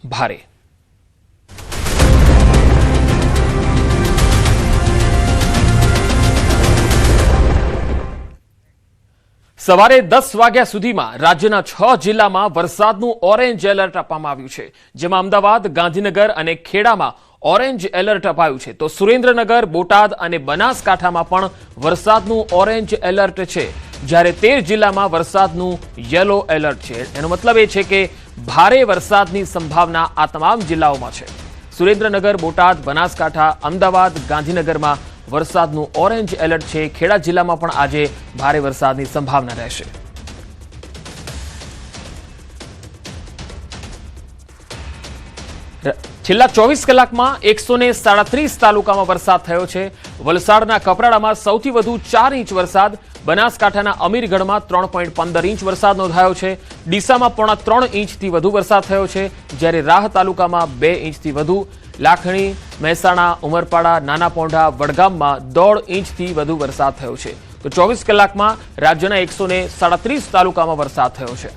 ભારે। સવારે 10 વાગ્યા સુધીમાં રાજ્યના 6 જિલ્લામાં વરસાદનું ઓરેન્જ એલર્ટ આપવામાં આવ્યું છે, જેમાં અમદાવાદ, ગાંધીનગર અને ખેડામાં ઓરેન્જ એલર્ટ અપાયું છે, તો સુરેન્દ્રનગર, બોટાદ અને બનાસકાંઠામાં પણ વરસાદનું ઓરેન્જ એલર્ટ છે, જ્યારે 13 જિલ્લામાં વરસાદનું યલો એલર્ટ છે। એનો મતલબ એ છે કે ભારે વરસાદની સંભાવના આ તમામ જિલ્લાઓમાં છે। સુરેન્દ્રનગર, બોટાદ, બનાસકાંઠા, અમદાવાદ, ગાંધીનગરમાં વરસાદનું ઓરેન્જ એલર્ટ છે। ખેડા જિલ્લામાં પણ આજે ભારે વરસાદની સંભાવના રહેશે। છેલ્લા 24 કલાકમાં 137 તાલુકામાં વરસાદ થયો છે। વલસાડના કપરાડામાં સૌથી વધુ 4 ઇંચ વરસાદ, બનાસકાંઠાના અમીરગઢમાં 3.15 ઇંચ વરસાદ નોંધાયો છે। ડીસામાં 3.5 ઇંચથી વધુ વરસાદ થયો છે, જ્યારે રાહ તાલુકામાં 2 ઇંચથી વધુ, લાખણી, મહેસાણા, ઉમરપાડા, નાના પોંઢા, વડગામમાં 1.5 ઇંચથી વધુ વરસાદ થયો છે। તો 24 કલાકમાં રાજ્યના 137 તાલુકામાં વરસાદ થયો છે।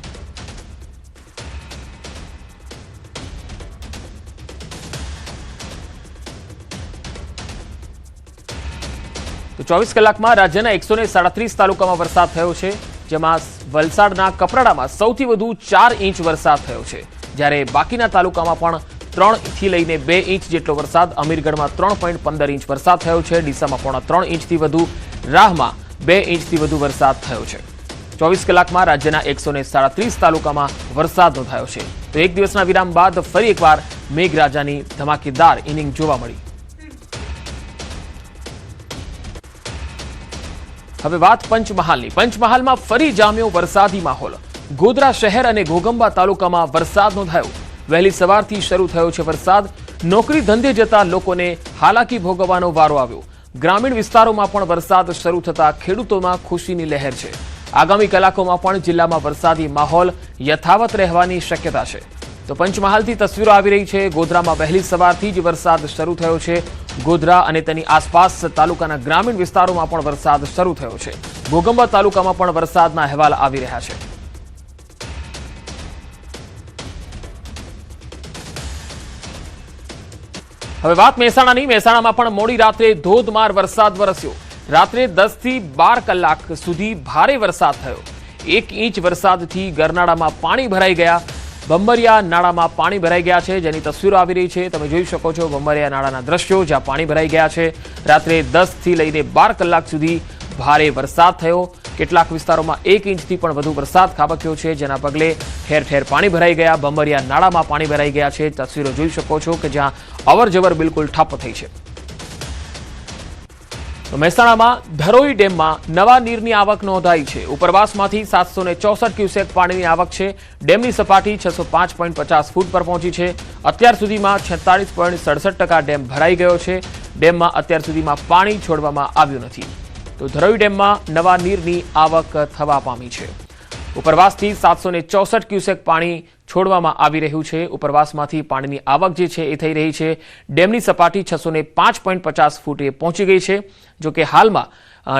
તો 24 કલાકમાં રાજ્યના 137 તાલુકામાં વરસાદ થયો છે, જેમાં વલસાડના કપરાડામાં સૌથી વધુ 4 ઇંચ વરસાદ થયો છે, જ્યારે બાકીના તાલુકામાં પણ 3 થી લઈને 2 ઇંચ જેટલો વરસાદ, અમીરગઢમાં 3.15 ઇંચ વરસાદ થયો છે, ડીસામાં 3.5 ઇંચથી વધુ, રાહમાં 2 ઇંચથી વધુ વરસાદ થયો છે। 24 કલાકમાં રાજ્યના 137 તાલુકામાં વરસાદ નોંધાયો છે। તો એક દિવસના વિરામ બાદ ફરી એકવાર મેઘરાજાની ધમાકેદાર ઇનિંગ જોવા મળી। હવે વાત પંચમહાલની। પંચમહાલમાં ફરી જામ્યો વરસાદી માહોલ। ગોધરા શહેર અને ઘોગંબા તાલુકામાં વરસાદ નોંધાયો। વહેલી સવારથી શરૂ થયો છે વરસાદ। નોકરી ધંધે જતા લોકોને હાલાકી ભોગવવાનો વારો આવ્યો। ગ્રામીણ વિસ્તારોમાં પણ વરસાદ શરૂ થતા ખેડૂતોમાં ખુશીની લહેર છે। આગામી કલાકોમાં પણ જિલ્લામાં વરસાદી માહોલ યથાવત રહેવાની શક્યતા છે। તો પંચમહાલથી તસવીરો આવી રહી છે। ગોધરામાં વહેલી સવારથી જ વરસાદ શરૂ થયો છે। ગોધરા અને તેની આસપાસ તાલુકાના ગ્રામીણ વિસ્તારોમાં પણ વરસાદ શરૂ થયો છે। ઘોગંબા તાલુકામાં પણ વરસાદના અહેવાલ આવી રહ્યા છે। હવે વાત મહેસાણાની। મહેસાણામાં પણ મોડી રાત્રે ધોધમાર વરસાદ વરસ્યો। રાત્રે 10 થી 12 કલાક સુધી ભારે વરસાદ થયો। 1 ઇંચ વરસાદથી ગરનાળામાં પાણી ભરાઈ ગયા। બંબરિયા નાળામાં પાણી ભરાઈ ગયા છે, જેની તસવીરો આવી રહી છે। તમે જોઈ શકો છો બંબરિયા નાળાના દ્રશ્યો, જ્યાં પાણી ભરાઈ ગયા છે। રાત્રે 10 થી લઈને 12 કલાક સુધી ભારે વરસાદ થયો। કેટલાક વિસ્તારોમાં 1 ઇંચથી પણ વધુ વરસાદ ખાબક્યો છે, જેના પગલે ઠેર ઠેર પાણી ભરાઈ ગયા। બંબરિયા નાળામાં પાણી ભરાઈ ગયા છે। તસવીરો જોઈ શકો છો કે જ્યાં અવરજવર બિલકુલ ઠપ થઈ છે। તો મહેસાણામાં ધરોઈ ડેમમાં નવા નીરની આવક નોંધાઈ છે। ઉપરવાસમાંથી 764 ક્યુસેક પાણીની આવક છે। ડેમની સપાટી 605.50 ફૂટ પર પહોંચી છે। અત્યાર સુધીમાં 46.67% ડેમ ભરાઈ ગયો છે। ડેમમાં અત્યાર સુધીમાં પાણી છોડવામાં આવ્યું નથી। તો ધરોઈ ડેમમાં નવા નીરની આવક થવા પામી છે। ઉપરવાસથી 764 ક્યુસેક પાણી છોડવામાં આવી રહ્યું છે। ઉપરવાસમાંથી પાણીની આવક જે છે એ થઈ રહી છે। ડેમની સપાટી 605.50 ફૂટે પહોંચી ગઈ છે। જો કે હાલમાં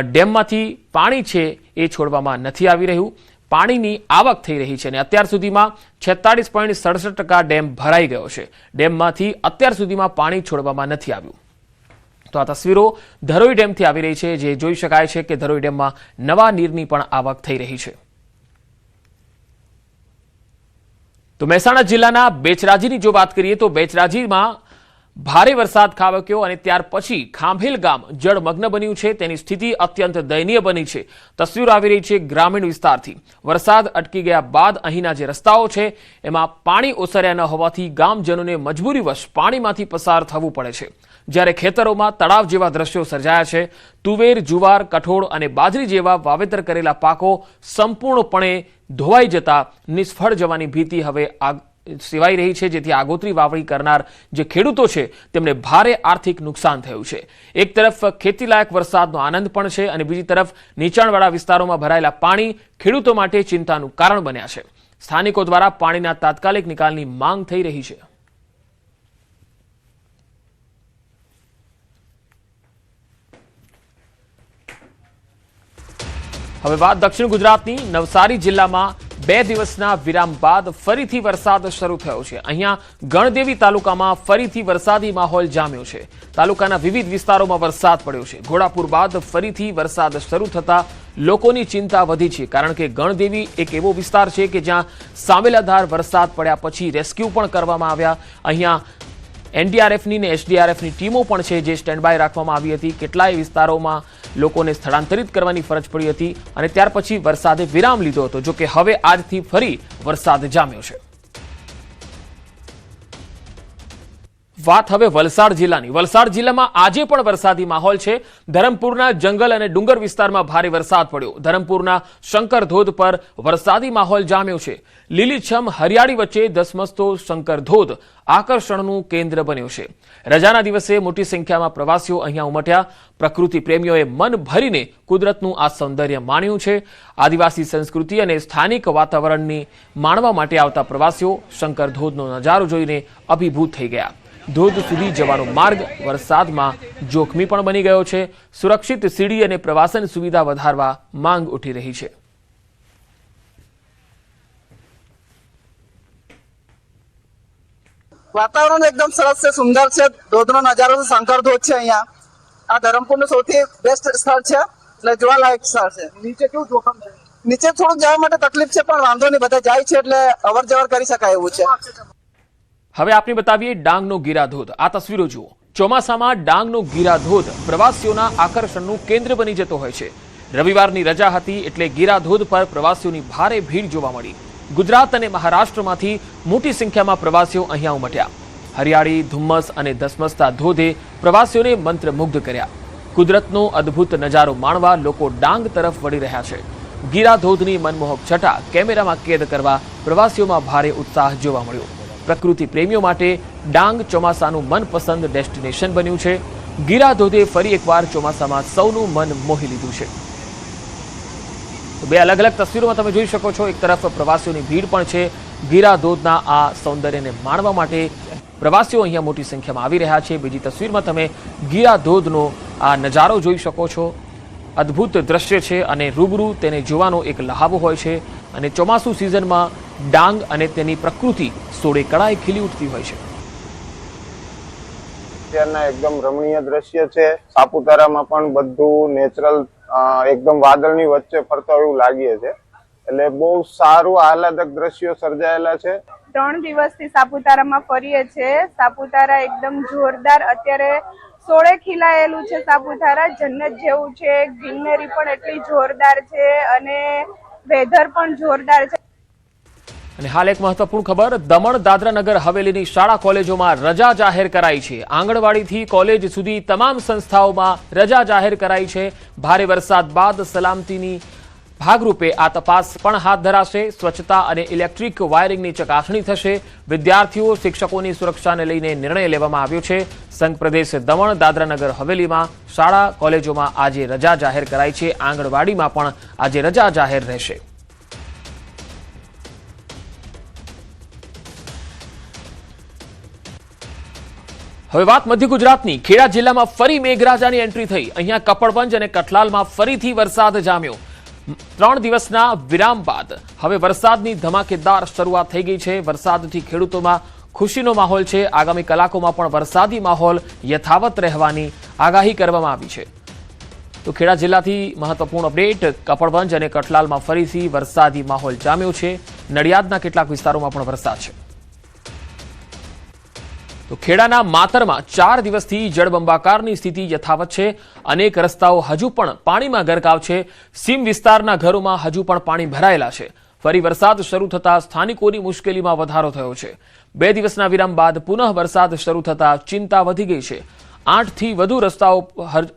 ડેમમાંથી પાણી છે એ છોડવામાં નથી આવી રહ્યું। પાણીની આવક થઈ રહી છે અને અત્યાર સુધીમાં 46.67% ડેમ ભરાઈ ગયો છે। ડેમમાંથી અત્યાર સુધીમાં પાણી છોડવામાં નથી આવ્યું। તો આ તસવીરો ધરોઈ ડેમથી આવી રહી છે, જે જોઈ શકાય છે કે ધરોઈ ડેમમાં નવા નીરની પણ આવક થઈ રહી છે। તો મહેસાણા જિલ્લાના બેચરાજીની જો વાત કરીએ તો બેચરાજીમાં ભારે વરસાદ ખાબક્યો અને ત્યાર પછી ખાંભેલ ગામ જળમગ્ન બન્યું છે। તેની સ્થિતિ અત્યંત દયનીય બની છે। તસવીરો આવી રહી છે ગ્રામીણ વિસ્તારથી। વરસાદ અટકી ગયા બાદ અહીંના જે રસ્તાઓ છે એમાં પાણી ઓસર્યા ન હોવાથી ગામજનોને મજબૂરીવશ પાણીમાંથી પસાર થવું પડે છે, જ્યારે ખેતરોમાં તળાવ જેવા દ્રશ્યો સર્જાયા છે। તુવેર, જુવાર, કઠોળ અને બાજરી જેવા વાવેતર કરેલા પાકો સંપૂર્ણપણે ધોવાઈ જતા નિષ્ફળ જવાની ભીતિ હવે સેવાઈ રહી છે, જેથી આગોતરી વાવણી કરનાર જે ખેડૂતો છે તેમને ભારે આર્થિક નુકસાન થયું છે। એક તરફ ખેતીલાયક વરસાદનો આનંદ પણ છે અને બીજી તરફ નીચાણવાળા વિસ્તારોમાં ભરાયેલા પાણી ખેડૂતો માટે ચિંતાનું કારણ બન્યા છે। સ્થાનિકો દ્વારા પાણીના તાત્કાલિક નિકાલની માંગ થઈ રહી છે। હવે વાત દક્ષિણ ગુજરાતની। નવસારી જિલ્લામાં 2 દિવસના વિરામ બાદ ફરીથી વરસાદ શરૂ થયો છે। અહીંયા ગણદેવી તાલુકામાં ફરીથી વરસાદી માહોલ જામ્યો છે। તાલુકાના વિવિધ વિસ્તારોમાં વરસાદ પડ્યો છે। ઘોડાપુર બાદ ફરીથી વરસાદ શરૂ થતા લોકોની ચિંતા વધી છે, કારણ કે ગણદેવી એક એવો વિસ્તાર છે કે જ્યાં સામેલાધાર વરસાદ પડ્યા પછી રેસ્ક્યુ પણ કરવામાં આવ્યા। અહીંયા એનડીઆરએફની ને એસડીઆરએફની ટીમો પણ છે જે સ્ટેન્ડ બાય રાખવામાં આવી હતી। કેટલાય વિસ્તારોમાં લોકોને સ્થળાંતરિત કરવાની ફરજ પડી હતી અને ત્યાર પછી વરસાદે વિરામ લીધો હતો। જો કે હવે આજથી ફરી વરસાદ જામ્યો છે। વાત હવે વલસાડ જિલ્લાની। વલસાડ જિલ્લામાં આજે પણ વરસાદી માહોલ છે। ધરમપુરના જંગલ અને ડુંગર વિસ્તારમાં ભારે વરસાદ પડ્યો। ધરમપુરના શંકર ધોધ પર વરસાદી માહોલ જામ્યો છે। લીલીછમ હરિયાળી વચ્ચે ધસમસતો શંકર ધોધ આકર્ષણનું કેન્દ્ર બન્યો છે। રજાના દિવસે મોટી સંખ્યામાં પ્રવાસીઓ અહીંયા ઉમટ્યા। પ્રકૃતિ પ્રેમીઓએ મન ભરીને કુદરતનું આ સૌંદર્ય માણ્યું છે। આદિવાસી સંસ્કૃતિ અને સ્થાનિક વાતાવરણની માણવા માટે આવતા પ્રવાસીઓ શંકર ધોધનો નજારો જોઈને અભિભૂત થઈ ગયા। ધોધ સુધી જવાનો માર્ગ વરસાદમાં જોખમી પણ બની ગયો છે। સુરક્ષિત સીડી અને પ્રવાસન સુવિધા વધારવા માંગ ઉઠી રહી છે। વાતાવરણ એકદમ સરસ છે, સુંદર છે। ધોધનો નજારો છે, શંકર ધોધ છે। અહીંયા આ ધરમપુરનું સૌથી બેસ્ટ સ્થળ છે એટલે જોવાલાયક સ્થળ છે। નીચે કેવું જોખમ છે? નીચે થોડુંક જવા માટે તકલીફ છે, પણ વાંધો નહીં, બધા જાય છે એટલે અવર જવર કરી શકાય એવું છે। હવે આપને બતાવીએ ડાંગનો ગીરા ધોધ। આ તસવીરો જુઓ। ચોમાસામાં ડાંગનો ગીરા ધોધ પ્રવાસીઓના આકર્ષણનું કેન્દ્ર બની જતો હોય છે। રવિવારની રજા હતી એટલે ગીરા ધોધ પર પ્રવાસીઓની ભારે ભીડ જોવા મળી। ગુજરાત અને મહારાષ્ટ્રમાંથી મોટી સંખ્યામાં પ્રવાસીઓ અહીંયા ઉમટ્યા। હરિયાળી, ધુમ્મસ અને ધસમસતા ધોધે પ્રવાસીઓને મંત્રમુગ્ધ કર્યા। કુદરતનો અદ્ભુત નજારો માણવા લોકો ડાંગ તરફ વળી રહ્યા છે। ગીરા ધોધની મનમોહક છટા કેમેરામાં કેદ કરવા પ્રવાસીઓમાં ભારે ઉત્સાહ જોવા મળ્યો। પ્રકૃતિ પ્રેમીઓ માટે ડાંગ ચોમાસાનું મનપસંદ ડેસ્ટિનેશન બન્યું છે। ગીરા ધોધે ફરી એકવાર ચોમાસામાં સૌનું મન મોહી લીધું છે। બે અલગ અલગ તસવીરોમાં તમે જોઈ શકો છો। એક તરફ પ્રવાસીઓની ભીડ પણ છે। ગીરા ધોધના આ સૌંદર્યને માણવા માટે પ્રવાસીઓ અહીંયા મોટી સંખ્યામાં આવી રહ્યા છે। બીજી તસવીરમાં તમે ગીરા ધોધનો આ નજારો જોઈ શકો છો। અદ્ભુત દ્રશ્ય છે અને રૂબરૂ તેને જોવાનો એક લહાવો હોય છે અને ચોમાસુ સિઝનમાં ડાંગ અને તેની પ્રકૃતિ સોળે કળાએ ખીલી ઉઠતી હોય છે। અત્યારના એકદમ રમણીય દ્રશ્ય છે। સાપુતારામાં પણ બધું નેચરલ એકદમ વાદળની વચ્ચે ફરતા એવું લાગે છે, એટલે બહુ સારું આહલાદક દ્રશ્યો સર્જાયેલા છે। 3 દિવસથી સાપુતારામાં ફરીએ છે। સાપુતારા એકદમ જોરદાર અત્યારે સોળે ખીલાયેલું છે। સાપુતારા જન્નત જેવું છે। ગ્રીનરી પણ એટલી જોરદાર છે અને વેધર પણ જોરદાર છે। અને હાલ એક મહત્વપૂર્ણ ખબર। દમણ દાદરા નગર હવેલીની શાળા કોલેજોમાં રજા જાહેર કરાઈ છે। આંગણવાડીથી કોલેજ સુધી તમામ સંસ્થાઓમાં રજા જાહેર કરાઈ છે। ભારે વરસાદ બાદ સલામતીની ભાગરૂપે આ તપાસ પણ હાથ ધરાશે। સ્વચ્છતા અને ઇલેક્ટ્રિક વાયરિંગની ચકાસણી થશે। વિદ્યાર્થીઓ શિક્ષકોની સુરક્ષાને લઈને નિર્ણય લેવામાં આવ્યો છે। સંઘ પ્રદેશ દમણ દાદરા નગર હવેલીમાં શાળા કોલેજોમાં આજે રજા જાહેર કરાઈ છે। આંગણવાડીમાં પણ આજે રજા જાહેર રહેશે। હવે વાત મધ્ય ગુજરાતની। ખેડા જિલ્લામાં ફરી મેઘરાજાની એન્ટ્રી થઈ। અહીંયા કપડવંજ અને કઠલાલમાં ફરીથી વરસાદ જામ્યો। 3 દિવસના વિરામ બાદ હવે વરસાદની ધમાકેદાર શરૂઆત થઈ ગઈ છે। વરસાદથી ખેડૂતોમાં ખુશીનો માહોલ છે। આગામી કલાકોમાં પણ વરસાદી માહોલ યથાવત રહેવાની આગાહી કરવામાં આવી છે। તો ખેડા જિલ્લાથી મહત્વપૂર્ણ અપડેટ। કપડવંજ અને કઠલાલમાં ફરીથી વરસાદી માહોલ જામ્યો છે। નડિયાદના કેટલાક વિસ્તારોમાં પણ વરસાદ છે। તો ખેડાના માતરમાં 4 દિવસથી જળબંબાકારની સ્થિતિ યથાવત છે। અનેક રસ્તાઓ હજુ પણ પાણીમાં ગરકાવ છે। સીમ વિસ્તારના ઘરોમાં હજુ પણ પાણી ભરાયેલા છે। ફરી વરસાદ શરૂ થતા સ્થાનિકોની મુશ્કેલીમાં વધારો થયો છે। 2 દિવસના વિરામ બાદ પુનઃ વરસાદ શરૂ થતા ચિંતા વધી ગઈ છે। 8થી વધુ રસ્તાઓ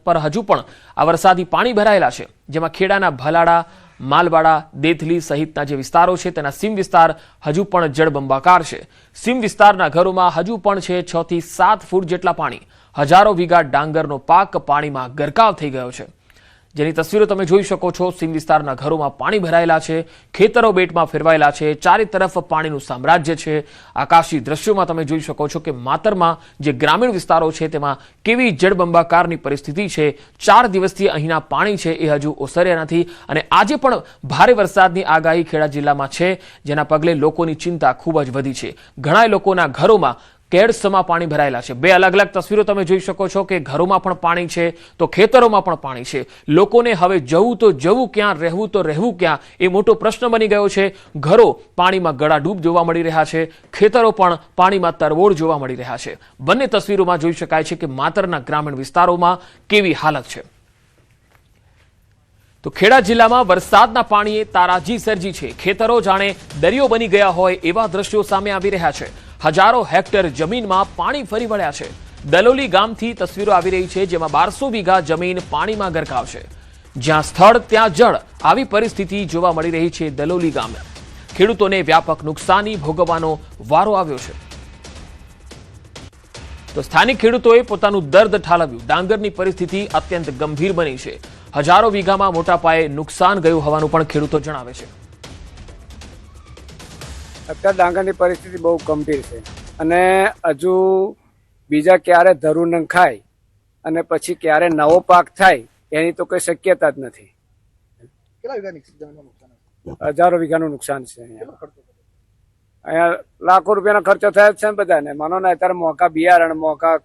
પર હજુ પણ આ વરસાદી પાણી ભરાયેલા છે, જેમાં ખેડાના ભલાડા, માલવાડા, દેથલી સહિતના જે વિસ્તારો છે તેના સીમ વિસ્તાર હજુ પણ જળબંબાકાર છે। સીમ વિસ્તારના ઘરોમાં હજુ પણ છે 6 થી 7 ફૂટ જેટલા પાણી। હજારો વીઘા ડાંગરનો પાક પાણીમાં ગરકાવ થઈ ગયો છે। જેની તસવીરો તમે જોઈ શકો છો। સીમ વિસ્તારના ઘરોમાં પાણી ભરાયેલા છે, ખેતરો બેટમાં ફેરવાયેલા છે, ચારે તરફ પાણીનું સામ્રાજ્ય છે। આકાશી દ્રશ્યોમાં તમે જોઈ શકો છો કે માતરમાં જે ગ્રામીણ વિસ્તારો છે તેમાં કેવી જળબંબાકારની પરિસ્થિતિ છે। 4 દિવસથી અહીંના પાણી છે એ હજુ ઓસર્યા નથી અને આજે પણ ભારે વરસાદની આગાહી ખેડા જિલ્લામાં છે, જેના પગલે લોકોની ચિંતા ખૂબ જ વધી છે। ઘણા લોકોના ઘરોમાં કેડસમાં પાણી ભરાયેલા છે। 2 અલગ અલગ તસવીરો તમે જોઈ શકો છો કે ઘરોમાં પણ પાણી છે તો ખેતરોમાં પણ પાણી છે। લોકોને હવે જવું તો જવું ક્યાં, રહેવું તો રહેવું ક્યાં એ મોટો પ્રશ્ન બની ગયો છે। ઘરો પાણીમાં ગળાડૂબ જોવા મળી રહ્યા છે, ખેતરો પણ પાણીમાં તરબોળ જોવા મળી રહ્યા છે। બંને તસવીરોમાં જોઈ શકાય છે કે માતરના ગ્રામીણ વિસ્તારોમાં કેવી હાલત છે। તો ખેડા જિલ્લામાં વરસાદના પાણીએ તારાજી સર્જી છે। ખેતરો જાણે દરિયો બની ગયા હોય એવા દ્રશ્યો સામે આવી રહ્યા છે। હજારો હેક્ટર જમીનમાં પાણી ફરી વળ્યા છે। દલોલી ગામથી તસવીરો આવી રહી છે, જેમાં 1200 વીઘા જમીન પાણીમાં ગરકાવ છે। જ્યાં સ્થળ ત્યાં જળ, આવી પરિસ્થિતિ જોવા મળી રહી છે દલોલી ગામે। ખેડૂતોને વ્યાપક નુકસાની ભોગવવાનો વારો આવ્યો છે। તો સ્થાનિક ખેડૂતોએ પોતાનું દર્દ ઠાલવ્યું। ડાંગરની પરિસ્થિતિ અત્યંત ગંભીર બની છે। હજારો વીઘામાં મોટા પાયે નુકસાન ગયું હોવાનું પણ ખેડૂતો જણાવે છે। અત્યારે ડાંગરની પરિસ્થિતિ બહુ ગંભીર છે અને હજુ બીજા ક્યારે ધરું નંખાય અને પછી ક્યારે નવો પાક થાય એની તો કોઈ શક્યતા જ નથી। હજારો વીઘાનું નુકસાન છે। અહીંયા લાખો રૂપિયાનો ખર્ચો થયો જ છે ને બધાને। માનો ને અત્યારે મોંઘા બિયારણ, મોંઘા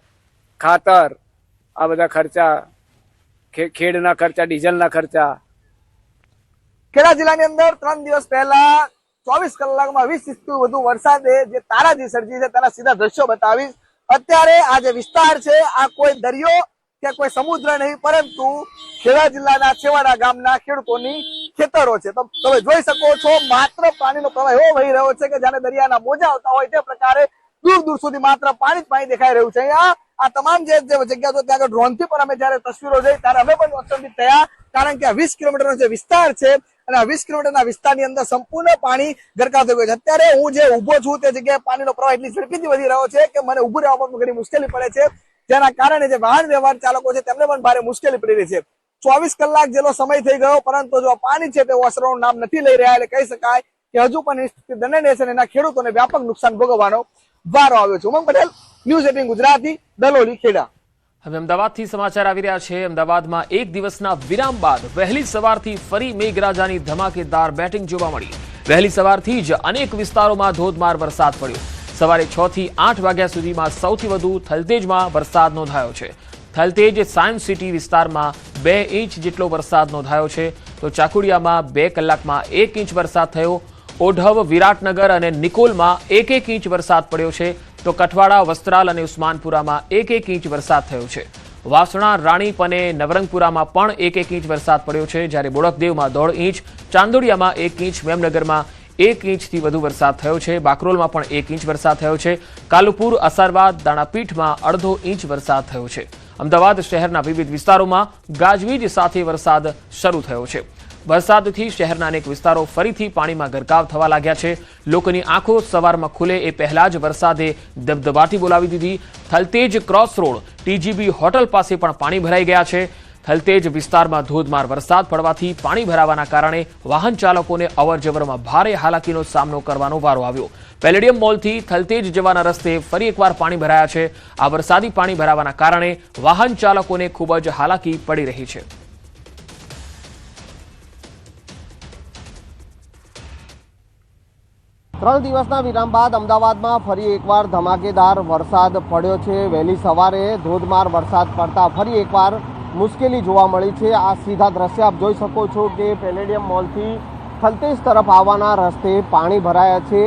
ખાતર, આ બધા ખર્ચા, ખેડના ખર્ચા, ડીઝલના ખર્ચા। ખેડા જિલ્લાની અંદર 3 દિવસ પહેલા 24 કલાકમાં 20 ઇંચથી વધુ વરસાદે જે તારાજી સર્જી છે તેના સીધા દ્રશ્યો બતાવીશ। અત્યારે આ જે વિસ્તાર છે આ કોઈ દરિયો કે કોઈ સમુદ્ર નહીં, પરંતુ ખેડા જિલ્લાના છેવાડા ગામના ખેડૂતોની ખેતરો છે। તો તમે જોઈ શકો છો માત્ર પાણીનો પ્રવાહ એવો વહી રહ્યો છે કે જાણે દરિયાના મોજા આવતા હોય તે પ્રકારે દૂર દૂર સુધી માત્ર પાણી જ પાણી દેખાઈ રહ્યું છે। અહીંયા આ તમામ જે જગ્યા છે ત્યાં આગળ ડ્રોનથી પણ અમે જયારે તસવીરો જોઈ ત્યારે અમે પણ અચંબિત થયા, કારણ કે આ 20 કિલોમીટરનો જે વિસ્તાર છે અને આ 20 કિલોમીટરના વિસ્તારની અંદર સંપૂર્ણ પાણી ગરકાવ થઈ ગયું છે। અત્યારે હું જે ઉભો છું તે જગ્યાએ પાણીનો પ્રવાહ એટલી ઝડપીથી વધી રહ્યો છે કે મને ઉભું રહેવામાં પણ ઘણી મુશ્કેલી પડે છે, જેના કારણે જે વાહન વ્યવહાર ચાલકો છે તેમને પણ ભારે મુશ્કેલી પડી રહી છે। 24 કલાક જેટલો સમય થઈ ગયો, પરંતુ જો પાણી છે તે ઓસરવાનું નામ નથી લઈ રહ્યા, એટલે કહી શકાય કે હજુ પણ સ્થિતિ દયનીય છે અને એના ખેડૂતોને વ્યાપક નુકસાન ભોગવવાનો વારો આવ્યો છે। ઉમંગ પટેલ, ન્યૂઝ 18 ગુજરાતી, દલોલી, ખેડા। હવે અમદાવાદથી સમાચાર આવી રહ્યા છે। અમદાવાદમાં એક દિવસના વિરામ બાદ વહેલી સવારથી ફરી મેઘરાજાની ધમાકેદાર બેટિંગ જોવા મળી। વહેલી સવારથી જ અનેક વિસ્તારોમાં ધોધમાર વરસાદ પડ્યો। સવારે 6 થી 8 વાગ્યા સુધીમાં સૌથી વધુ થલતેજમાં વરસાદ નોંધાયો છે। થલતેજ સાયન્સ સિટી વિસ્તારમાં 2 ઇંચ જેટલો વરસાદ નોંધાયો છે, તો ચાકુડિયામાં 2 કલાકમાં 1 ઇંચ વરસાદ થયો। ઓઢવ, વિરાટનગર અને નિકોલમાં 1-1 ઇંચ વરસાદ પડ્યો છે, તો કઠવાડા, વસ્ત્રાલ અને ઉસ્માનપુરામાં 1-1 ઇંચ વરસાદ થયો છે। વાસણા, રાણીપ અને નવરંગપુરામાં પણ 1-1 ઇંચ વરસાદ પડ્યો છે, જ્યારે બોડકદેવમાં 1.5 ઇંચ, ચાંદોડિયામાં 1 ઇંચ, મેમનગરમાં 1 ઇંચથી વધુ વરસાદ થયો છે। બાકરોલમાં પણ 1 ઇંચ વરસાદ થયો છે। કાલુપુર, અસારવાદ, દાણાપીઠમાં 1/2 ઇંચ વરસાદ થયો છે। અમદાવાદ શહેરના વિવિધ વિસ્તારોમાં ગાજવીજ સાથે વરસાદ શરૂ થયો છે। વરસાદથી શહેરના અનેક વિસ્તારો ફરીથી પાણીમાં ગરકાવ થવા લાગ્યા છે। લોકોની આંખો સવારમાં ખુલે એ પહેલા જ વરસાદે દબદબાટી બોલાવી દીધી। Thaltej cross road TGB hotel પાસે પણ પાણી ભરાઈ ગયા છે। થલતેજ વિસ્તારમાં ધોધમાર વરસાદ પડવાથી પાણી ભરાવાના કારણે વાહન ચાલકોને અવરજવરમાં ભારે હાલાકીનો સામનો કરવાનો વારો આવ્યો। પેલેડિયમ મોલથી થલતેજ જવાના રસ્તે ફરી એકવાર પાણી ભરાયા છે। આ વરસાદી પાણી ભરાવાના કારણે વાહન ચાલકોને ખૂબ જ હાલાકી પડી રહી છે। 3 દિવસના વિરામ બાદ અમદાવાદમાં ફરી એકવાર ધમાકેદાર વરસાદ પડ્યો છે। વહેલી સવારે ધોધમાર વરસાદ પડતા ફરી એકવાર મુશ્કેલી જોવા મળી છે। આ સીધા દ્રશ્ય આપ જોઈ શકો છો કે પેલેડિયમ મોલથી થલતેજ તરફ આવવાના રસ્તે પાણી ભરાયા છે।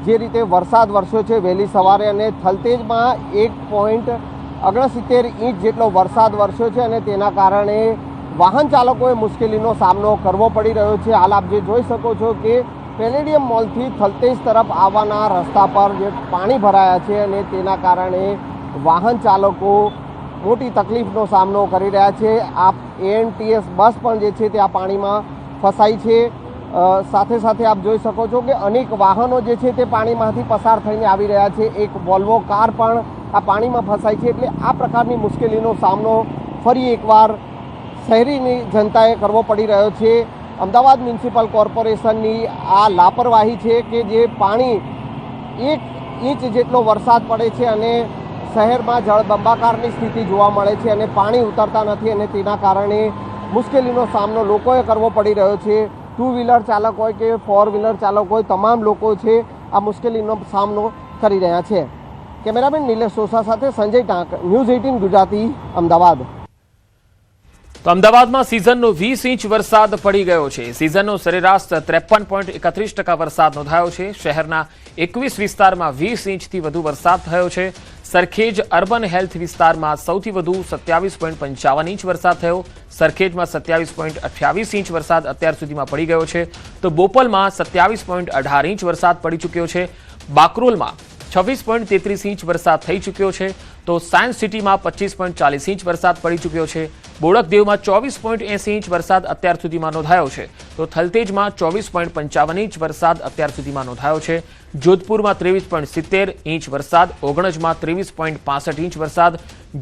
જે રીતે વરસાદ વરસ્યો છે વહેલી સવારે અને થલતેજમાં 1.69 ઇંચ જેટલો વરસાદ વરસ્યો છે અને તેના કારણે વાહન ચાલકોએ મુશ્કેલીનો સામનો કરવો પડી રહ્યો છે। હાલ આપ જે જોઈ શકો છો કે પેલેડિયમ મોલથી થલતેજ તરફ આવવાના રસ્તા પર જે પાણી ભરાયા છે અને તેના કારણે વાહન ચાલકો મોટી તકલીફનો સામનો કરી રહ્યા છે। આ ANTS બસ પણ જે છે તે આ પાણીમાં ફસાઈ છે। સાથે સાથે આપ જોઈ શકો છો કે અનેક વાહનો જે છે તે પાણીમાંથી પસાર થઈને આવી રહ્યા છે। એક વોલ્વો કાર પણ આ પાણીમાં ફસાઈ છે। એટલે આ પ્રકારની મુશ્કેલીનો સામનો ફરી એકવાર શહેરીની જનતાએ કરવો પડી રહ્યો છે. અમદાવાદ મ્યુનિસિપલ કોર્પોરેશનની આ લાપરવાહી છે કે જે પાણી 1 ઇંચ જેટલો વરસાદ પડે છે અને શહેરમાં જળબંબાકારની સ્થિતિ જોવા મળે છે અને પાણી ઉતરતા નથી અને તેના કારણે મુશ્કેલીનો સામનો લોકોએ કરવો પડી રહ્યો છે. 2 વ્હીલર ચાલક હોય કે 4 વ્હીલર ચાલક હોય, તમામ લોકો છે આ મુશ્કેલીનો સામનો કરી રહ્યા છે. કેમેરામેન નિલેશ સોસા સાથે સંજય ટાંક, ન્યૂઝ 18 ગુજરાતી, અમદાવાદ. તો અમદાવાદમાં સિઝનનો 20 ઇંચ વરસાદ પડી ગયો છે. સિઝનનો સરેરાશ 53.31% વરસાદ નોંધાયો છે. શહેરના 21 વિસ્તારમાં 20 ઇંચથી વધુ વરસાદ થયો છે. સરખેજ અર્બન હેલ્થ વિસ્તારમાં સૌથી વધુ 27.55 ઇંચ વરસાદ થયો. સરખેજમાં 27.28 ઇંચ વરસાદ અત્યાર સુધીમાં પડી ગયો છે. તો બોપલમાં 27.18 ઇંચ વરસાદ પડી ચૂક્યો છે. બાકરોલમાં 26.33 ઇંચ વરસાદ થઈ ચૂક્યો છે. તો સાયન્સ સિટીમાં 25.40 ઇંચ વરસાદ પડી ચૂક્યો છે. બોડકદેવમાં 24.80 ઇંચ વરસાદ અત્યાર સુધીમાં નોંધાયો છે. તો થલતેજમાં 24.55 ઇંચ વરસાદ અત્યાર સુધીમાં નોંધાયો છે. જોધપુરમાં 23.70 ઇંચ વરસાદ, ઓગણજમાં 23.65 ઇંચ વરસાદ,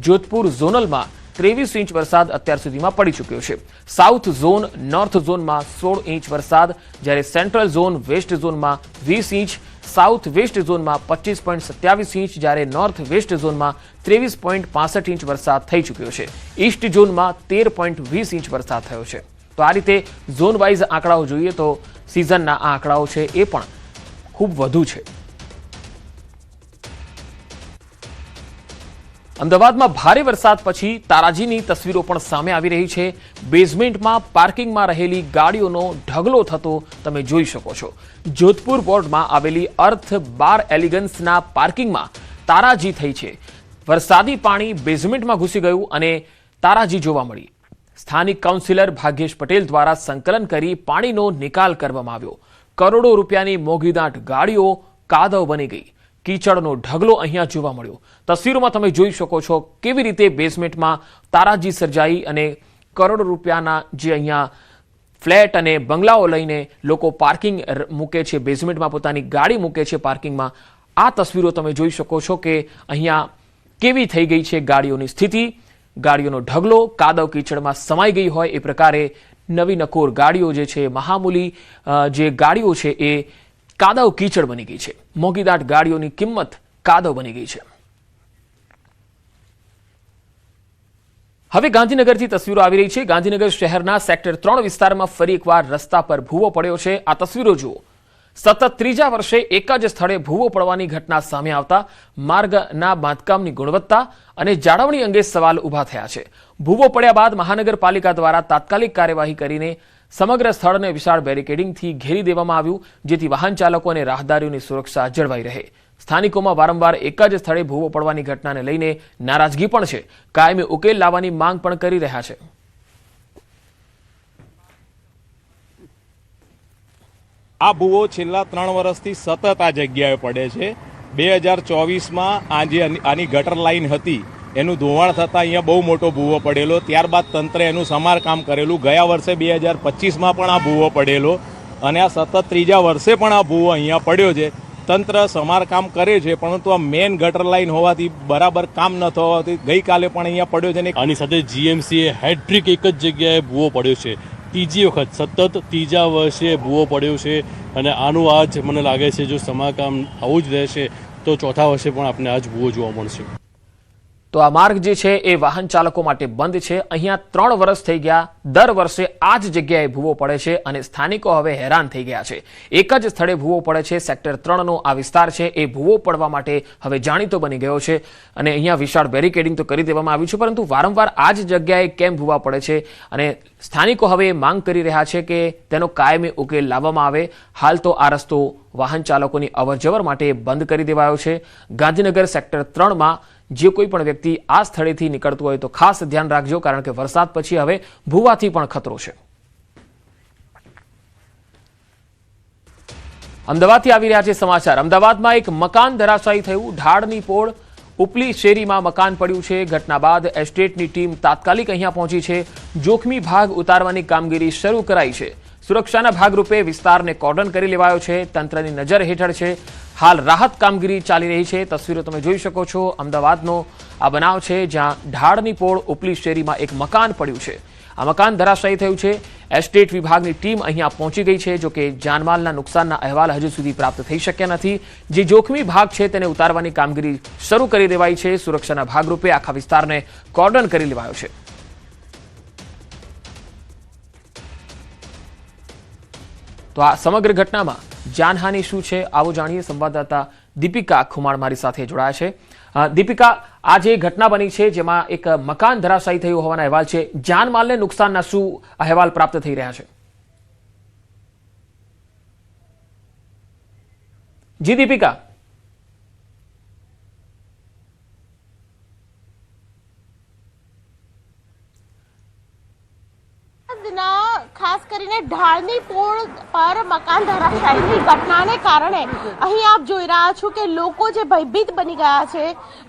જોધપુર ઝોનલમાં 23 ઇંચ વરસાદ અત્યાર સુધીમાં પડી ચૂક્યો છે. સાઉથ ઝોન, નોર્થ ઝોનમાં 16 ઇંચ વરસાદ, જ્યારે સેન્ટ્રલ ઝોન, વેસ્ટ ઝોનમાં 20 ઇંચ, સાઉથ વેસ્ટ ઝોનમાં 25.27 ઇંચ, જ્યારે નોર્થ વેસ્ટ ઝોનમાં 23.65 ઇંચ વરસાદ થઈ ચૂક્યો છે. ઈસ્ટ ઝોનમાં 13.20 ઇંચ વરસાદ થયો છે. તો આ રીતે ઝોન વાઇઝ આંકડાઓ જોઈએ તો સિઝનના આ આંકડાઓ છે એ પણ ખૂબ વધુ છે. અમદાવાદમાં ભારે વરસાદ પછી તારાજીની તસવીરો પણ સામે આવી રહી છે. બેઝમેન્ટમાં પાર્કિંગમાં રહેલી ગાડીઓનો ઢગલો થતો તમે જોઈ શકો છો. જોધપુર વોર્ડમાં આવેલી અર્થ બાર એલિગન્સના પાર્કિંગમાં તારાજી થઈ છે. વરસાદી પાણી બેઝમેન્ટમાં ઘૂસી ગયું અને તારાજી જોવા મળી. સ્થાનિક કાઉન્સિલર ભાગ્યેશ પટેલ દ્વારા સંકલન કરી પાણીનો નિકાલ કરવામાં આવ્યો. કરોડો રૂપિયાની મોંઘીદાટ ગાડીઓ કાદવ બની ગઈ. કીચડનો ઢગલો અહીંયા જોવા મળ્યો. તસવીરોમાં તમે જોઈ શકો છો કેવી રીતે બેઝમેન્ટમાં તારાજી સર્જાઈ અને કરોડો રૂપિયાના જે અહીંયા ફ્લેટ અને બંગલાઓ લઈને લોકો પાર્કિંગ મૂકે છે, બેઝમેન્ટમાં પોતાની ગાડી મૂકે છે પાર્કિંગમાં. આ તસવીરો તમે જોઈ શકો છો કે અહીંયા કેવી થઈ ગઈ છે ગાડીઓની સ્થિતિ. ગાડીઓનો ઢગલો કાદવ કીચડમાં સમાઈ ગઈ હોય એ પ્રકારે નવી નકોર ગાડીઓ જે છે, મહામૂલી જે ગાડીઓ છે એ કાદવ કીચડ બની ગઈ છે. મોંઘીદાટ ગાડીઓની કિંમત કાદવ બની ગઈ છે. હવે ગાંધીનગરથી તસવીરો આવી રહી છે. ગાંધીનગર શહેરના સેક્ટર 3 વિસ્તારમાં ફરી એકવાર રસ્તા પર ભૂવો પડ્યો છે. આ તસવીરો જુઓ. સતત ત્રીજા વર્ષે એક જ સ્થળે ભૂવો પડવાની ઘટના સામે આવતા માર્ગના બાંધકામની ગુણવત્તા અને જાળવણી અંગે સવાલ ઊભા થયા છે. ભૂવો પડ્યા બાદ મહાનગરપાલિકા દ્વારા તાત્કાલિક કાર્યવાહી કરીને સમગ્ર સ્થળને વિશાળ બેરિકેડિંગથી ઘેરી દેવામાં આવ્યું, જેથી વાહન ચાલકો અને રાહદારીઓની સુરક્ષા જળવાઈ રહે. સ્થાનિકોમાં વારંવાર એક જ સ્થળે ભૂવો પડવાની ઘટનાને લઈને નારાજગી પણ છે. કાયમી ઉકેલ લાવવાની માંગ પણ કરી રહ્યા છે. આ ભૂવો છેલ્લા 3 વર્ષથી સતત આ જગ્યાએ પડે છે. 2024માં આની ગટર લાઈન હતી, એનું ધોવાણ થતાં અહીંયા બહુ મોટો ભૂવો પડેલો. ત્યારબાદ તંત્રે એનું સમારકામ કરેલું. ગયા વર્ષે 2025માં પણ આ ભૂવો પડેલો અને આ સતત ત્રીજા વર્ષે પણ આ ભૂવો અહીંયા પડ્યો છે. તંત્ર સમારકામ કરે છે, પરંતુ આ મેન ગટર લાઈન હોવાથી બરાબર કામ ન થવાથી ગઈકાલે પણ અહીંયા પડ્યો છે. આની સાથે જીએમસીએ હેડ્રિક એક જ જગ્યાએ ભૂવો પડ્યો છે. ત્રીજી વખત સતત ત્રીજા વર્ષે ભૂવો પડ્યો છે અને આનું આજ મને લાગે છે જો સમારકામ આવું જ રહેશે તો ચોથા વર્ષે પણ આપણે આજ ભૂવો જોવા મળશે. તો આ માર્ગ જે છે એ વાહન ચાલકો માટે બંધ છે. અહીંયા 3 વર્ષ થઈ ગયા. દર વર્ષે આ જ જગ્યાએ ભૂવો પડે છે અને સ્થાનિકો હવે હેરાન થઈ ગયા છે. એક જ સ્થળે ભૂવો પડે છે. સેક્ટર 3નો આ વિસ્તાર છે એ ભૂવો પડવા માટે હવે જાણીતો બની ગયો છે અને અહીંયા વિશાળ બેરિકેડિંગ તો કરી દેવામાં આવ્યું છે, પરંતુ વારંવાર આ જ જગ્યાએ કેમ ભૂવા પડે છે અને સ્થાનિકો હવે માંગ કરી રહ્યા છે કે તેનો કાયમી ઉકેલ લાવવામાં આવે. હાલ તો આ રસ્તો વાહન ચાલકોની અવરજવર માટે બંધ કરી દેવાયો છે. ગાંધીનગર સેક્ટર 3માં જે કોઈ પણ વ્યક્તિ આ સ્થળેથી નીકળતું હોય તો ખાસ ધ્યાન રાખજો, કારણ કે વરસાદ પછી હવે ભૂવાથી પણ ખતરો છે. અમદાવાદથી આવી રહ્યા છે સમાચાર. અમદાવાદમાં એક મકાન ધરાશાયી થયું. ઢાળની પોળ ઉપલી શેરીમાં મકાન પડ્યું છે. ઘટના બાદ એસ્ટેટની ટીમ તાત્કાલિક અહીંયા પહોંચી છે. જોખમી ભાગ ઉતારવાની કામગીરી શરૂ કરાઈ છે. સુરક્ષાના ભાગરૂપે વિસ્તારને કોર્ડન કરી લેવાયો છે. તંત્રની નજર હેઠળ છે. હાલ રાહત કામગીરી ચાલી રહી છે. તસવીરો તમે જોઈ શકો છો. અમદાવાદનો આ બનાવ છે જ્યાં ઢાળની પોળ ઉપલી શેરીમાં એક મકાન પડ્યું છે આ મકાન ધરાશાયી થયું છે। એસ્ટેટ વિભાગની ટીમ અહીંયા પહોંચી ગઈ છે। જો કે જાનમાલના નુકસાનના અહેવાલ હજુ સુધી પ્રાપ્ત થઈ શક્યા નથી। જે જોખમી ભાગ છે તેને ઉતારવાની કામગીરી શરૂ કરી દેવાઈ છે। સુરક્ષાના ભાગરૂપે આખા વિસ્તારને કોર્ડન કરી લેવાયો છે। તો આ સમગ્ર ઘટનામાં જાનહાનિ શું છે આવો જાણીએ। સંવાદદાતા દીપિકા ખુમાણ મારી સાથે જોડાયા છે। દીપિકા, આ જે ઘટના બની છે જેમાં એક મકાન ધરાશાયી થયું હોવાના અહેવાલ છે, જાનમાલને નુકસાનના શું અહેવાલ પ્રાપ્ત થઈ રહ્યા છે? જી દીપિકા। ખાસ કરીને ઢાળની પોળ પર મકાન ધરાશાયીની ઘટનાને કારણે અહીં આપ જોઈ રહ્યા છો કે લોકો જે ભયભીત બની ગયા છે।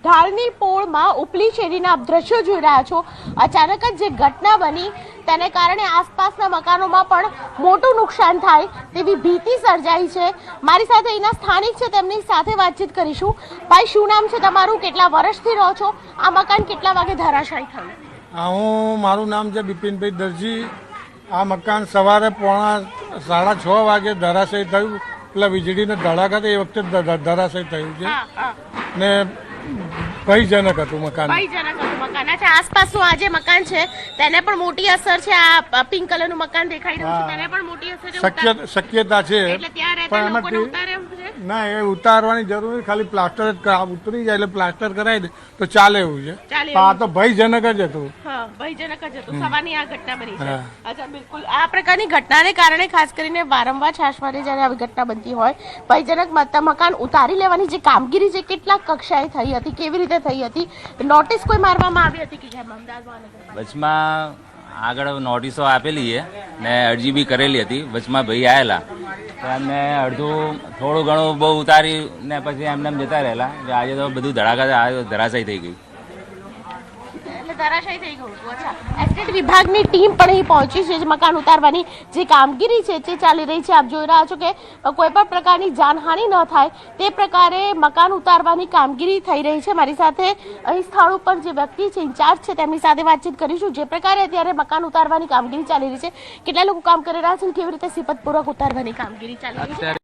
ઢાળની પોળમાં ઉપલી શેરીના આપ દ્રશ્યો જોઈ રહ્યા છો। અચાનક જ જે ઘટના બની તેને કારણે આસપાસના મકાનોમાં પણ મોટું નુકસાન થાય તેવી ભીતિ સર્જાઈ છે। મારી સાથે અહીંના સ્થાનિક છે, તેમની સાથે વાતચીત કરીશું। ભાઈ, શું નામ છે તમારું? કેટલા વર્ષથી રહો છો? આ મકાન કેટલા વાગે ધરાશાયી થયું? મારું નામ છે બિપિનભાઈ દરજી। આ મકાન સવારે 6:30 વાગે ધરાશાયી થયું। એટલે વીજળીના ધડાકા એ વખતે ધરાશાયી થયું છે ને ભયજનક હતું મકાન। આસપાસનું આ જે મકાન છે તેને પણ મોટી અસર છે। આ પિંક કલરનું મકાન દેખાઈ રહ્યું છે તેને પણ મોટી અસર છે? શક્યતા છે, પણ ના, એ ઉતારવાની જરૂર નથી। ખાલી પ્લાસ્ટર જ ઉતરી જાય એટલે પ્લાસ્ટર કરાવી દે તો ચાલે એવું છે। આ તો ભયજનક જ હતું। ભયજનક જ હતું। સવારની આ ઘટના બની છે। અચ્છા, બિલકુલ આ પ્રકારની ઘટનાને કારણે ખાસ કરીને વારંવાર છાશવારે જ્યારે આવી ઘટના બનતી હોય, ભયજનક મકાન ઉતારી લેવાની જે કામગીરી છે કેટલાક કક્ષાએ થઈ હતી, કેવી રીતે થઈ હતી? નોટિસ કોઈ મારવામાં આવી હતી કે જેમ અમદાવાદ વચમાં આગળ નોટિસો આપેલી છે ને અરજી બી કરેલી હતી। વચમાં ભાઈ આવેલા તો એમને અડધું થોડું ઘણું બહુ ઉતારી ને પછી એમને જતા રહેલા। આજે તો બધું ધરાશાયી થઈ ગયું। ધરાશાયી થઈ ગયું હતું। અચ્છા, એસ્ટેટ વિભાગની ટીમ પણ અહીં પહોંચી છે। મકાન ઉતારવાની જે કામગીરી છે તે ચાલી રહી છે। આપ જોઈ રહ્યા છો કે કોઈ પણ પ્રકારની જાનહાનિ ન થાય તે પ્રકારે મકાન ઉતારવાની કામગીરી થઈ રહી છે। મારી સાથે અહીં સ્થળ ઉપર જે વ્યક્તિ છે, ઇન્ચાર્જ છે, તેમની સાથે વાતચીત કરીશું। જે પ્રકારે અત્યારે મકાન ઉતારવાની કામગીરી ચાલી રહી છે, કેટલા લોકો કામ કરી રહ્યા છે, કેવી રીતે સિફતપૂર્વક ઉતારવાની કામગીરી ચાલી રહી છે?